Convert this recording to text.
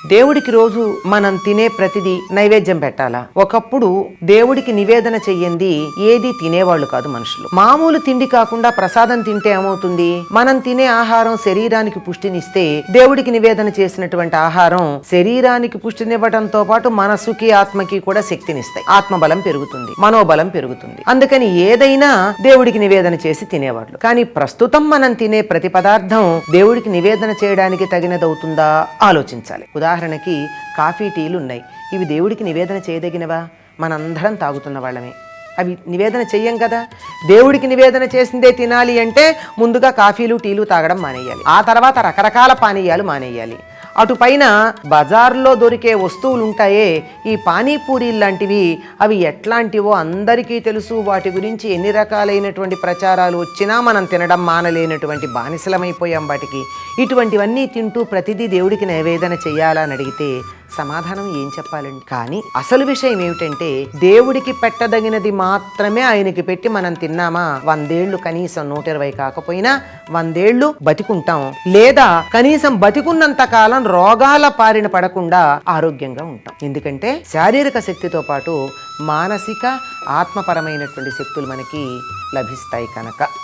దేవుడికి రోజు మనం తినే ప్రతిదీ నైవేద్యం పెట్టాలా? ఒకప్పుడు దేవుడికి నివేదన చెయ్యంది ఏది తినేవాళ్ళు కాదు మనుషులు. మామూలు తిండి కాకుండా ప్రసాదం తింటే ఏమవుతుంది? మనం తినే ఆహారం శరీరానికి పుష్టినిస్తే దేవుడికి నివేదన చేసినటువంటి ఆహారం శరీరానికి పుష్టినివ్వడంతో పాటు మనసుకి ఆత్మకి కూడా శక్తినిస్తాయి. ఆత్మబలం పెరుగుతుంది, మనోబలం పెరుగుతుంది. అందుకని ఏదైనా దేవుడికి నివేదన చేసి తినేవాళ్ళు. కానీ ప్రస్తుతం మనం తినే ప్రతి పదార్థం దేవుడికి నివేదన చేయడానికి తగినదవుతుందా ఆలోచించాలి. ఉదాహరణకి కాఫీ టీలు ఉన్నాయి. ఇవి దేవుడికి నివేదన చేయదగినవా? మనందరం తాగుతున్న వాళ్ళమే. అవి నివేదన చెయ్యం కదా. దేవుడికి నివేదన చేసిందే తినాలి అంటే ముందుగా కాఫీలు టీలు తాగడం మానేయాలి. ఆ తర్వాత రకరకాల పానీయాలు మానేయాలి. అటుపైన బజార్లో దొరికే వస్తువులు ఉంటాయే, ఈ పానీపూరీ లాంటివి, అవి ఎట్లాంటివో అందరికీ తెలుసు. వాటి గురించి ఎన్ని రకాలైనటువంటి ప్రచారాలు వచ్చినా మనం తినడం మానలేనటువంటి బానిసలమైపోయాం వాటికి. ఇటువంటివన్నీ తింటూ ప్రతిదీ దేవుడికి నివేదన చెయ్యాలని అడిగితే సమాధానం ఏం చెప్పాలండి? కానీ అసలు విషయం ఏమిటంటే, దేవుడికి పెట్టదగినది మాత్రమే ఆయనకి పెట్టి మనం తిన్నామా, 100 ఏళ్ళు కనీసం 120 కాకపోయినా 100 ఏళ్ళు బతికుంటాం. లేదా కనీసం బతికున్నంత కాలం రోగాల పారిన పడకుండా ఆరోగ్యంగా ఉంటాం. ఎందుకంటే శారీరక శక్తితో పాటు మానసిక ఆత్మపరమైనటువంటి శక్తులు మనకి లభిస్తాయి కనుక.